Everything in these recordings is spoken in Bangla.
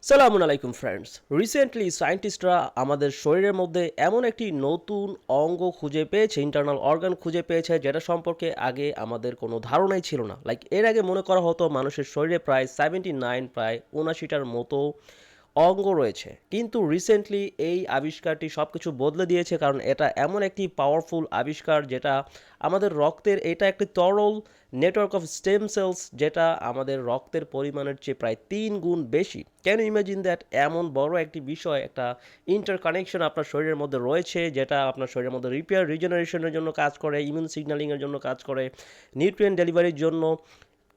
সালামুন আলাইকুম ফ্রেন্ডস। রিসেন্টলি সায়েন্টিস্টরা আমাদের শরীরের মধ্যে এমন একটি নতুন অঙ্গ খুঁজে পেয়েছে, ইন্টারনাল অর্গান খুঁজে পেয়েছে, যেটা সম্পর্কে আগে আমাদের কোনো ধারণাই ছিল না। লাইক এর আগে মনে করা হতো মানুষের শরীরে প্রায় 79, প্রায় 79টার মতো অঙ্গ রয়েছে, কিন্তু রিসেন্টলি এই আবিষ্কারটি সব কিছু বদলে দিয়েছে, কারণ এটা এমন একটি পাওয়ারফুল আবিষ্কার যেটা আমাদের রক্তের, এটা একটি তরল নেটওয়ার্ক অফ স্টেম সেলস, যেটা আমাদের রক্তের পরিমাণের চেয়ে প্রায় 3 গুণ বেশি। Can you imagine that? এমন বড় একটি বিষয়, একটা ইন্টারকানেকশন আপনার শরীরের মধ্যে রয়েছে, যেটা আপনার শরীরের মধ্যে রিপেয়ার রিজেনারেশনের জন্য কাজ করে, ইমিউন সিগন্যালিংয়ের জন্য কাজ করে, নিউট্রিয়েন্ট ডেলিভারির জন্য,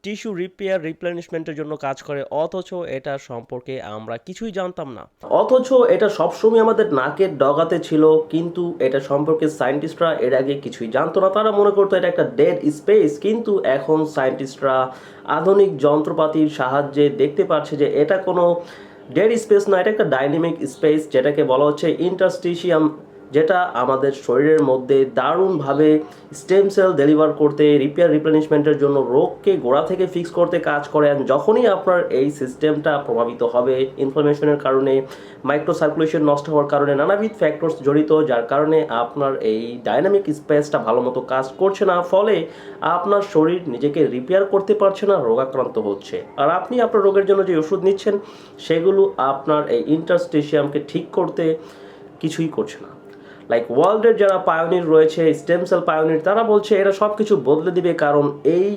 টিস্যু রিপেয়ার রিপ্লেনিশমেন্টের জন্য কাজ করে, অথচ এটা সম্পর্কে আমরা কিছুই জানতাম না। অথচ এটা সবসময় আমাদের নাকের ডগাতে ছিল, কিন্তু এটা সম্পর্কে সায়েন্টিস্টরা এর আগে কিছুই জানতো না। তারা মনে করতো এটা একটা ডেড স্পেস, কিন্তু এখন সায়েন্টিস্টরা আধুনিক যন্ত্রপাতির সাহায্যে দেখতে পাচ্ছে যে এটা কোনো ডেড স্পেস না, এটা একটা ডাইনামিক স্পেস, যেটাকে বলা হচ্ছে ইন্টারস্টিশিয়াম, যেটা আমাদের শরীরের মধ্যে দারুণভাবে স্টেম সেল ডেলিভার করতে, রিপেয়ার রিপ্লেনিশমেন্টের জন্য, রোগকে গোড়া থেকে ফিক্স করতে কাজ করে। আর যখনই আপনার এই সিস্টেমটা প্রভাবিত হবে ইনফ্লামেশনের কারণে, মাইক্রো সার্কুলেশন নষ্ট হওয়ার কারণে, নানাবিধ ফ্যাক্টরস জড়িত, যার কারণে আপনার এই ডাইনামিক স্পেসটা ভালো মতো কাজ করছে না, ফলে আপনার শরীর নিজেকে রিপেয়ার করতে পারছে না, রোগাক্রান্ত হচ্ছে। আর আপনি আপনার রোগের জন্য যে ওষুধ নিচ্ছেন, সেগুলো আপনার এই ইন্টারস্টিশিয়ামকে ঠিক করতে কিছুই করছে না। লাইক ওয়ার্ল্ডের যারা পায়োনির রয়েছে, স্টেম সেল পায়োনির, তারা বলছে এরা সব কিছু বদলে দিবে, কারণ এই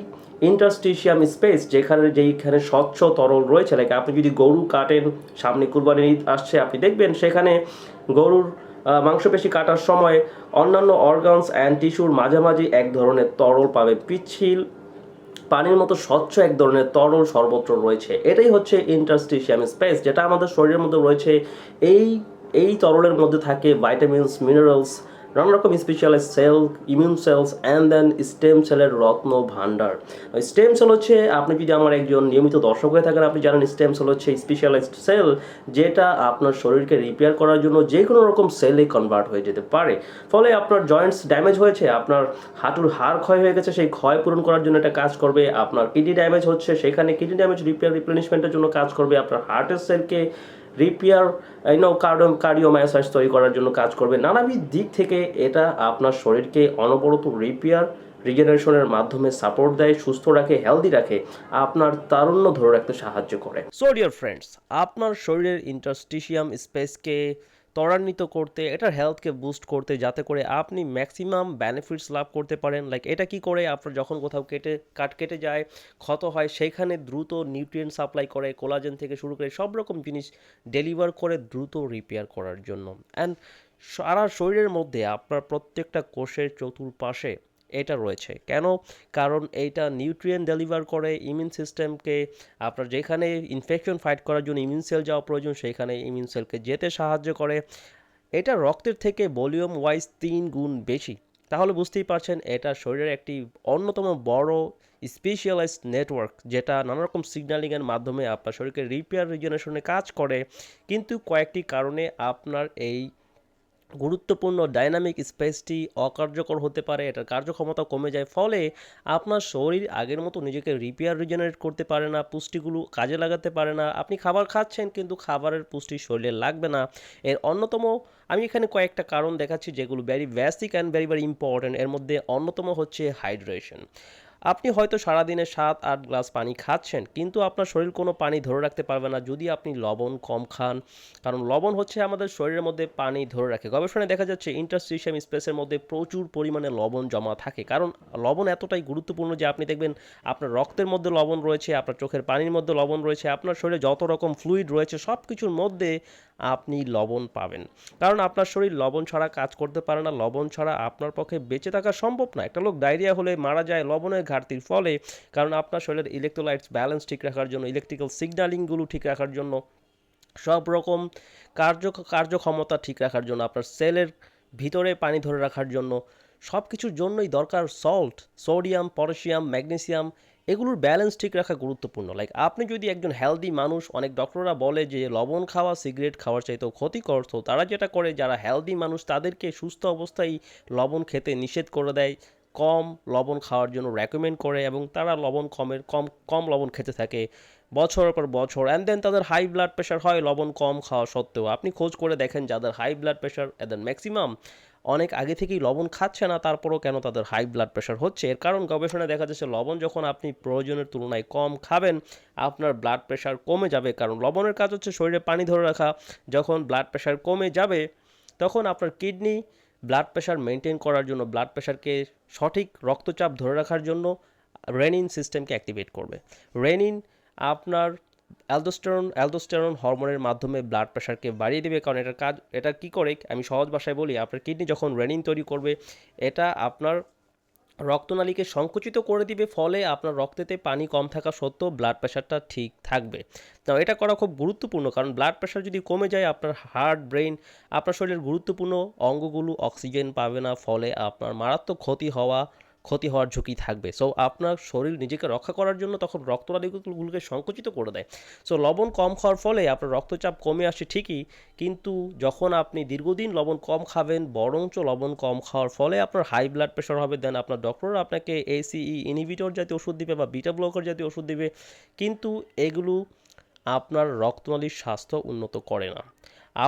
ইন্টারস্টিশিয়াম স্পেস যেইখানে স্বচ্ছ তরল রয়েছে, লাইক আপনি যদি গরু কাটেন, সামনে কুরবানির ঈদ আসছে, আপনি দেখবেন সেখানে গরুর মাংসপেশি কাটার সময় অন্যান্য অর্গানস অ্যান্ড টিস্যুর মাঝামাঝি এক ধরনের তরল পাবে, পিচ্ছিল পানির মতো স্বচ্ছ এক ধরনের তরল সর্বত্র রয়েছে। এটাই হচ্ছে ইন্টারস্টিশিয়াম স্পেস, যেটা আমাদের শরীরের মধ্যে রয়েছে। এই এই তরলের মধ্যে থাকে ভাইটামিনস, মিনারেলস, নানা রকম specialise cell, immune cells and then stem সেলের রত্ন ভাণ্ডার। স্টেম সেল হচ্ছে, আপনি যদি আমার একজন নিয়মিত দর্শক হয়ে থাকেন, আপনি জানেন স্টেম সেল হচ্ছে স্পেশালাইজড সেল, যেটা আপনার শরীরকে রিপেয়ার করার জন্য যে কোনো রকম সেলে কনভার্ট হয়ে যেতে পারে। ফলে আপনার জয়েন্টস ড্যামেজ হয়েছে, আপনার হাঁটুর হাড় ক্ষয় হয়ে গেছে, সেই ক্ষয় পূরণ করার জন্য এটা কাজ করবে। আপনার কিডনি ড্যামেজ হচ্ছে, সেখানে কিডনি ড্যামেজ রিপেয়ার রিপ্লেনিশমেন্টের জন্য কাজ করবে। আপনার হার্টের সেলকে রিপেয়ার কার্ডিওমায়োসাইটস তৈরি করার জন্য কাজ করবে। নানাবিধ দিক থেকে এটা আপনার শরীরকে অনবরত রিপেয়ার রিজেনারেশনের মাধ্যমে সাপোর্ট দেয়, সুস্থ রাখে, হেলদি রাখে, আপনার তারুণ্য ধরে রাখতে সাহায্য করে। সো ডিয়ার ফ্রেন্ডস, আপনার শরীরের ইন্টারস্টিশিয়াম স্পেসকে ত্বরান্বিত করতে, এটার হেলথকে বুস্ট করতে, যাতে করে আপনি ম্যাক্সিমাম বেনিফিটস লাভ করতে পারেন। লাইক এটা কি করে, আপনার যখন কোথাও কেটে যায়, ক্ষত হয়, সেইখানে দ্রুত নিউট্রিয়েন্ট সাপ্লাই করে, কোলাজেন থেকে শুরু করে সব রকম জিনিস ডেলিভার করে দ্রুত রিপেয়ার করার জন্য। অ্যান্ড সারা শরীরের মধ্যে আপনার প্রত্যেকটা কোষের চতুর্পাশে এটা রয়েছে। কেন? কারণ এইটা নিউট্রিয়েন্ট ডেলিভার করে ইমিউন সিস্টেমকে, আপনার যেখানে ইনফেকশন ফাইট করার জন্য ইমিউন সেল যাওয়া প্রয়োজন, সেখানে ইমিউন সেলকে যেতে সাহায্য করে। এটা রক্তের থেকে ভলিউম ওয়াইজ 3 গুণ বেশি। তাহলে বুঝতেই পারছেন, এটা শরীরের একটি অন্যতম বড় স্পেশালাইজড নেটওয়ার্ক, যেটা নানা রকম সিগন্যালিংয়ের মাধ্যমে আপনার শরীরকে রিপেয়ার রিজেনারেশনে কাজ করে। কিন্তু কয়েকটি কারণে আপনার এই গুরুত্বপূর্ণ ডাইনামিক স্পেসটি অকার্যকর হতে পারে, এটার কার্যক্ষমতা কমে যায়, ফলে আপনার শরীর আগের মতো নিজেকে রিপেয়ার রিজেনারেট করতে পারে না, পুষ্টিগুলো কাজে লাগাতে পারে না। আপনি খাবার খাচ্ছেন, কিন্তু খাবারের পুষ্টি শরীরে লাগবে না। এর অন্যতম, আমি এখানে কয়েকটা কারণ দেখাচ্ছি যেগুলো very basic and very very important. এর মধ্যে অন্যতম হচ্ছে হাইড্রেশন। আপনি হয়তো সারাদিনে 7-8 গ্লাস পানি খাচ্ছেন, কিন্তু আপনার শরীর কোনো পানি ধরে রাখতে পারবে না যদি আপনি লবণ কম খান, কারণ লবণ হচ্ছে আমাদের শরীরের মধ্যে পানি ধরে রাখে। গবেষণায় দেখা যাচ্ছে ইন্টারস্টিশিয়াম স্পেসের মধ্যে প্রচুর পরিমাণে লবণ জমা থাকে, কারণ লবণ এতটাই গুরুত্বপূর্ণ যে আপনি দেখবেন আপনার রক্তের মধ্যে লবণ রয়েছে, আপনার চোখের পানির মধ্যে লবণ রয়েছে, আপনার শরীরে যত রকম ফ্লুইড রয়েছে সব কিছুর মধ্যে আপনি লবণ পাবেন। কারণ আপনার শরীর লবণ ছাড়া কাজ করতে পারে না, লবণ ছাড়া আপনার পক্ষে বেঁচে থাকা সম্ভব না। একটা লোক ডায়রিয়া হলে মারা যায় লবণের ঘাটতির ফলে, কারণ আপনার শরীরের ইলেকট্রোলাইটস ব্যালেন্স ঠিক রাখার জন্য, ইলেকট্রিক্যাল সিগন্যালিংগুলো ঠিক রাখার জন্য, সব রকম কার্যক্ষমতা ঠিক রাখার জন্য, আপনার সেলের ভিতরে পানি ধরে রাখার জন্য, সব কিছুর জন্যই দরকার সল্ট, সোডিয়াম, পটাশিয়াম, ম্যাগনেসিয়াম। এগুলোর ব্যালেন্স ঠিক রাখা গুরুত্বপূর্ণ। লাইক আপনি যদি একজন হেলদি মানুষ, অনেক ডক্টররা বলে যে লবণ খাওয়া সিগারেট খাওয়ার চাইতেও ক্ষতিকর, তো তারা যেটা করে, যারা হেলদি মানুষ তাদেরকে সুস্থ অবস্থায় লবণ খেতে নিষেধ করে দেয়, কম লবণ খাওয়ার জন্য রেকমেন্ড করে, এবং তারা লবণ কম কম লবণ খেতে থাকে। বছরের পর বছর, অ্যান্ড দেন তাদের হাই ব্লাড প্রেশার হয় লবণ কম খাওয়া সত্ত্বেও। আপনি খোঁজ করে দেখেন যাদের হাই ব্লাড প্রেশার এদের ম্যাক্সিমাম অনেক আগে থেকেই লবণ খাচ্ছে না, তারপরেও কেন তাদের হাই ব্লাড প্রেশার হচ্ছে? এর কারণ গবেষণায় দেখা যাচ্ছে লবণ যখন আপনি প্রয়োজনের তুলনায় কম খাবেন আপনার ব্লাড প্রেশার কমে যাবে, কারণ লবণের কাজ হচ্ছে শরীরে পানি ধরে রাখা। যখন ব্লাড প্রেশার কমে যাবে তখন আপনার কিডনি ব্লাড প্রেশার মেনটেন করার জন্য, ব্লাড প্রেশারকে সঠিক রক্তচাপ ধরে রাখার জন্য রেনিন সিস্টেমকে অ্যাক্টিভেট করবে। রেনিন আপনার অ্যালদোস্টেরন হরমোনের মাধ্যমে ব্লাড প্রেশারকে বাড়িয়ে দেবে, কারণ এটার কাজ, এটা কি করে আমি সহজ ভাষায় বলি, আপনার কিডনি যখন রেনিন তৈরি করবে এটা আপনার রক্তনালীকে সংকুচিত করে দিবে, ফলে আপনার রক্তেতে পানি কম থাকা সত্ত্বেও ব্লাড প্রেশারটা ঠিক থাকবে। তো এটা করা খুব গুরুত্বপূর্ণ, কারণ ব্লাড প্রেশার যদি কমে যায় আপনার হার্ট, ব্রেন, আপনার শরীরের গুরুত্বপূর্ণ অঙ্গগুলো অক্সিজেন পাবে না, ফলে আপনার মারাত্মক ক্ষতি হওয়ার ঝুঁকি থাকবে। সো আপনার শরীর নিজেকে রক্ষা করার জন্য তখন রক্তনালীগুলোকে সংকুচিত করে দেয়। সো লবণ কম খাওয়ার ফলে আপনার রক্তচাপ কমে আসে ঠিকই, কিন্তু যখন আপনি দীর্ঘদিন লবণ কম খাবেন, বরঞ্চ লবণ কম খাওয়ার ফলে আপনার হাই ব্লাড প্রেশার হবে, দেন আপনার ডক্টর আপনাকে এসিই ইনহিবিটর জাতীয় ওষুধ দিবে বা বিটা ব্লকার জাতীয় ওষুধ দিবে, কিন্তু এগুলো আপনার রক্তনালীর স্বাস্থ্য উন্নত করে না।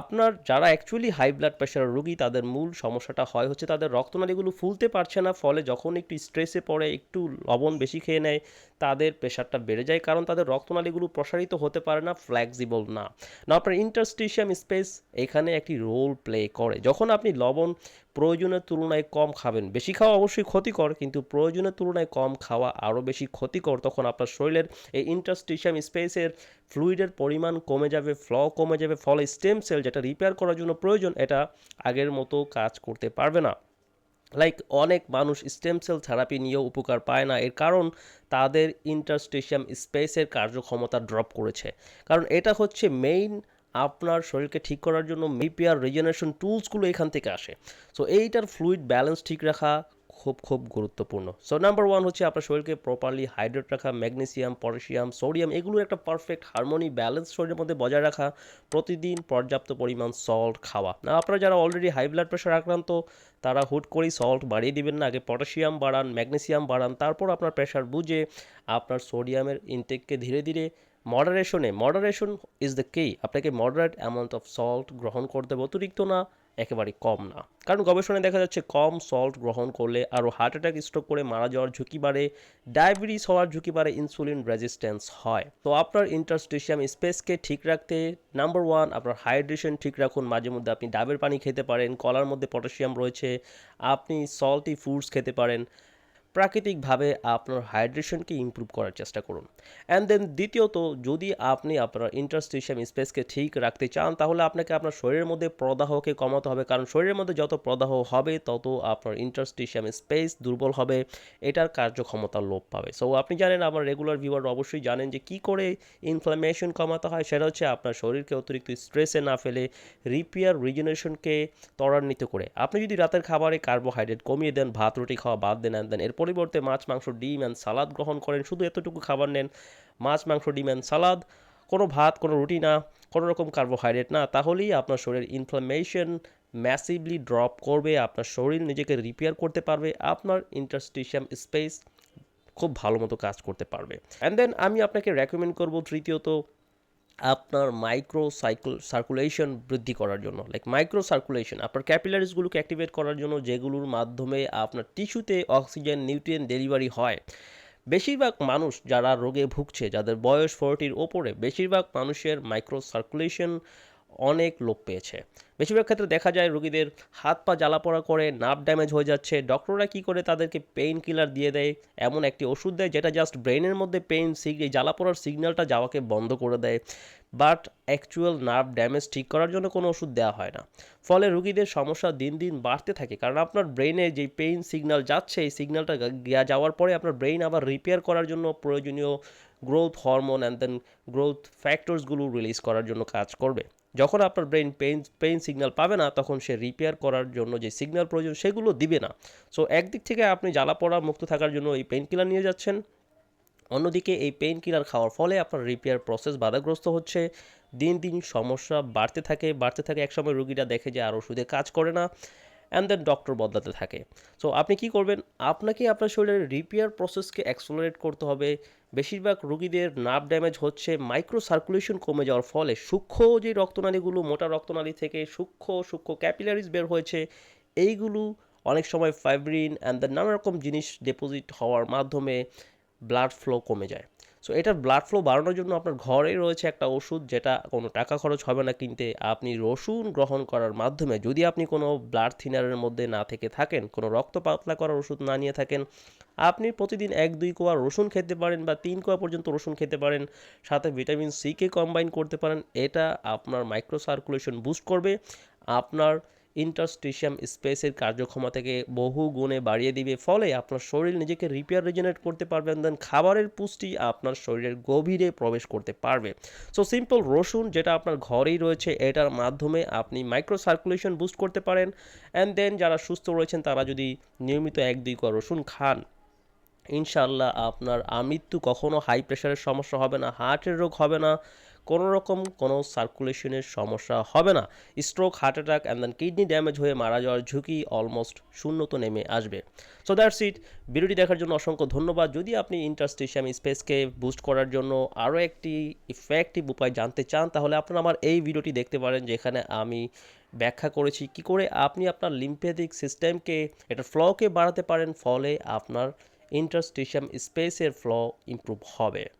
আপনার যারা অ্যাকচুয়ালি হাই ব্লাড প্রেশারের রোগী তাদের মূল সমস্যাটা হয় হচ্ছে তাদের রক্তনালীগুলো ফুলতে পারছে না, ফলে যখন একটু স্ট্রেসে পড়ে, একটু লবণ বেশি খেয়ে নেয়, তাদের প্রেশারটা বেড়ে যায়, কারণ তাদের রক্তনালীগুলো প্রসারিত হতে পারে না, ফ্লেক্সিবল না। না, আপনার ইন্টারস্টিশিয়াম স্পেস এখানে একটি রোল প্লে করে। যখন আপনি লবণ প্রয়োজনের তুলনায় কম খাবেন, বেশি খাওয়া অবশ্যই ক্ষতিকর, কিন্তু প্রয়োজনের তুলনায় কম খাওয়া আরও বেশি ক্ষতিকর, তখন আপনার শরীরের এই ইন্টারস্টিশিয়াম স্পেসের ফ্লুইডের পরিমাণ কমে যাবে, ফ্লো কমে যাবে, ফলে স্টেম সেল যেটা রিপেয়ার করার জন্য প্রয়োজন এটা আগের মতো কাজ করতে পারবে না। লাইক অনেক মানুষ স্টেম সেল থেরাপি নিয়েও উপকার পায় না, এর কারণ তাদের ইন্টারস্টিশিয়াম স্পেসের কার্যক্ষমতা ড্রপ করেছে। কারণ এটা হচ্ছে মেইন আপনার শরীরকে ঠিক করার জন্য রিপেয়ার রিজেনারেশন টুলসগুলো এখান থেকে আসে। সো এইটার ফ্লুইড ব্যালেন্স ঠিক রাখা খুব গুরুত্বপূর্ণ। সো নাম্বার ওয়ান হচ্ছে আপনার শরীরকে প্রপারলি হাইড্রেট রাখা, ম্যাগনেসিয়াম, পটাশিয়াম, সোডিয়াম এগুলোর একটা পারফেক্ট হারমোনি ব্যালেন্স শরীরের মধ্যে বজায় রাখা, প্রতিদিন পর্যাপ্ত পরিমাণ সল্ট খাওয়া। না, আপনারা যারা অলরেডি হাই ব্লাড প্রেশার আক্রান্ত তারা হুট করেই সল্ট বাড়িয়ে দিবেন না, আগে পটাশিয়াম বাড়ান, ম্যাগনেসিয়াম বাড়ান, তারপর আপনার প্রেশার বুঝে আপনার সোডিয়ামের ইনটেককে ধীরে ধীরে মডারেশন ইজ দ্য কি, আপনাকে মডারেট অ্যামাউন্ট অফ সল্ট গ্রহণ করতে হবে, অতিরিক্ত না, একেবারেই কম না। কারণ গবেষণায় দেখা যাচ্ছে কম সল্ট গ্রহণ করলে আরও হার্ট অ্যাটাক, স্ট্রোক করে মারা যাওয়ার ঝুঁকি বাড়ে, ডায়াবেটিস হওয়ার ঝুঁকি বাড়ে, ইনসুলিন রেজিস্ট্যান্স হয়। তো আপনার ইন্টারস্টিশিয়াম স্পেসকে ঠিক রাখতে নাম্বার ওয়ান আপনার হাইড্রেশন ঠিক রাখুন, মাঝে মধ্যে আপনি ডাবের পানি খেতে পারেন, কলার মধ্যে পটাশিয়াম রয়েছে, আপনি সল্টি ফুডস খেতে পারেন, প্রাকৃতিকভাবে আপনার হাইড্রেশনকে ইমপ্রুভ করার চেষ্টা করুন। অ্যান্ড দেন দ্বিতীয়ত, যদি আপনি আপনার ইন্টারস্টিশিয়াম স্পেসকে ঠিক রাখতে চান তাহলে আপনাকে আপনার শরীরের মধ্যে প্রদাহকে কমাতে হবে, কারণ শরীরের মধ্যে যত প্রদাহ হবে তত আপনার ইন্টারস্টিশিয়াম স্পেস দুর্বল হবে, এটার কার্যক্ষমতা লোপ পাবে। সো আপনি জানেন, আমার রেগুলার ভিউয়ার অবশ্যই জানেন যে কী করে ইনফ্লামেশন কমাতে হয়, সেটা হচ্ছে আপনার শরীরকে অতিরিক্ত স্ট্রেসে না ফেলে রিপেয়ার রিজেনারেশনকে ত্বরান্বিত করে। আপনি যদি রাতের খাবারে কার্বোহাইড্রেট কমিয়ে দেন, ভাত রুটি খাওয়া বাদ দেন, অ্যান্ড দেন এর পরিবর্তে মাছ, মাংস, ডিম অ্যান্ড সালাদ গ্রহণ করেন, শুধু এতটুকু খাবার নেন, মাছ, মাংস, ডিম অ্যান্ড সালাদ, কোনো ভাত, কোনো রুটি না, কোনো রকম কার্বোহাইড্রেট না, তাহলেই আপনার শরীরের ইনফ্লামেশন ম্যাসিভলি ড্রপ করবে, আপনার শরীর নিজেকে রিপেয়ার করতে পারবে, আপনার ইন্টারস্টিশিয়াম স্পেস খুব ভালো মতো কাজ করতে পারবে। অ্যান্ড দেন আমি আপনাকে রেকমেন্ড করব তৃতীয়ত আপনার সার্কুলেশন বৃদ্ধি করার জন্য, লাইক মাইক্রো সার্কুলেশন আপনার ক্যাপিলারিসগুলোকে অ্যাক্টিভেট করার জন্য, যেগুলোর মাধ্যমে আপনার টিস্যুতে অক্সিজেন নিউট্রিয়েন্ট ডেলিভারি হয়। বেশিরভাগ মানুষ যারা রোগে ভুগছে, যাদের বয়স 40-র ওপরে, বেশিরভাগ মানুষের মাইক্রো সার্কুলেশন অনেক লোপ পেয়েছে। বেশিরভাগ ক্ষেত্রে দেখা যায় রোগীদের হাত পা জ্বালাপোড়া করে, নার্ভ ড্যামেজ হয়ে যাচ্ছে, ডক্টররা কী করে তাদেরকে পেইন কিলার দিয়ে দেয়, এমন একটি ওষুধ দেয় যেটা জাস্ট ব্রেনের মধ্যে জ্বালাপোড়ার সিগন্যালটা যাওয়াকে বন্ধ করে দেয়, বাট অ্যাকচুয়াল নার্ভ ড্যামেজ ঠিক করার জন্য কোনো ওষুধ দেওয়া হয় না। ফলে রোগীদের সমস্যা দিন দিন বাড়তে থাকে, কারণ আপনার ব্রেনে যে পেইন সিগন্যাল যাচ্ছে, এই সিগন্যালটা যাওয়ার পরে আপনার ব্রেন আবার রিপেয়ার করার জন্য প্রয়োজনীয় growth hormone and then growth ফ্যাক্টরসগুলো রিলিজ করার জন্য কাজ করবে। যখন আপনার ব্রেন পেইন সিগন্যাল পাবে না, তখন সে রিপেয়ার করার জন্য যে সিগন্যাল প্রয়োজন সেগুলো দিবে না। সো একদিক থেকে আপনি জ্বালাপোড়া মুক্ত থাকার জন্য এই পেইন কিলার নিয়ে যাচ্ছেন, অন্যদিকে এই পেইন কিলার খাওয়ার ফলে আপনার রিপেয়ার প্রসেস বাধাগ্রস্ত হচ্ছে, দিন দিন সমস্যা বাড়তে থাকে, একসময় রোগীরা দেখে যে আর ওষুধে কাজ করে না, অ্যান্ড দেন ডক্টর বদলাতে থাকে। সো আপনি কি করবেন? আপনাকে আপনার শরীরের রিপেয়ার প্রসেসকে অ্যাক্সেলারেট করতে হবে। বেশিরভাগ রোগীদের নার্ভ ড্যামেজ হচ্ছে মাইক্রো সার্কুলেশন কমে যাওয়ার ফলে। সূক্ষ্ম যে রক্তনালীগুলো মোটা রক্তনালী থেকে সূক্ষ্ম সূক্ষ্ম ক্যাপিলারিজ বের হয়েছে, এইগুলো অনেক সময় ফাইব্রিন অ্যান্ড দেন নানা রকম জিনিস ডিপোজিট হওয়ার মাধ্যমে ব্লাড ফ্লো কমে যায়। সো এটার ব্লাড ফ্লো বাড়ানোর জন্য আপনার ঘরেই রয়েছে একটা ওষুধ, যেটা কোনো টাকা খরচ হবে না কিনতে। আপনি রসুন গ্রহণ করার মাধ্যমে, যদি আপনি কোনো ব্লাড থিনারের মধ্যে না থেকে থাকেন, কোনো রক্ত পাতলা করার ওষুধ না নিয়ে থাকেন, আপনি প্রতিদিন 1-2 কোয়া রসুন খেতে পারেন বা 3 কোয়া পর্যন্ত রসুন খেতে পারেন। সাথে ভিটামিন সিকে কম্বাইন করতে পারেন। এটা আপনার মাইক্রো সার্কুলেশন বুস্ট করবে, আপনার ইন্টারস্টিশিয়াম স্পেসের কার্যক্ষমতাকে বহু গুণে বাড়িয়ে দিবে। ফলে আপনার শরীর নিজেকে রিপেয়ার রিজেনারেট করতে পারবেন, দেন খাবারের পুষ্টি আপনার শরীরের গভীরে প্রবেশ করতে পারবে। সো সিম্পল রসুন যেটা আপনার ঘরেই রয়েছে, এটার মাধ্যমে আপনি মাইক্রো সার্কুলেশন বুস্ট করতে পারেন। অ্যান্ড দেন যারা সুস্থ রয়েছেন তারা যদি নিয়মিত 1-2 কোয়া রসুন খান, ইনশাল্লাহ আপনার আমৃত্যু কখনো হাই প্রেশারের সমস্যা হবে না, হার্টের রোগ হবে না, কোনো রকম কোনো সার্কুলেশনের সমস্যা হবে না। Stroke, heart attack and then kidney damage হয়ে মারা যাওয়ার ঝুঁকি অলমোস্ট শূন্যত নেমে আসবে। So that's it. ভিডিওটি দেখার জন্য অসংখ্য ধন্যবাদ। যদি আপনি ইন্টারস্টিশিয়াম স্পেসকে বুস্ট করার জন্য আরও একটি ইফেক্টিভ উপায় জানতে চান, তাহলে আপনারা আমার এই ভিডিওটি দেখতে পারেন, যেখানে আমি ব্যাখ্যা করেছি কী করে আপনি আপনার লিম্ফ্যাটিক সিস্টেমকে, এটা ফ্লোকে বাড়াতে পারেন, ফলে আপনার ইন্টারস্টিশিয়াম স্পেসের ফ্লো ইমপ্রুভ হবে।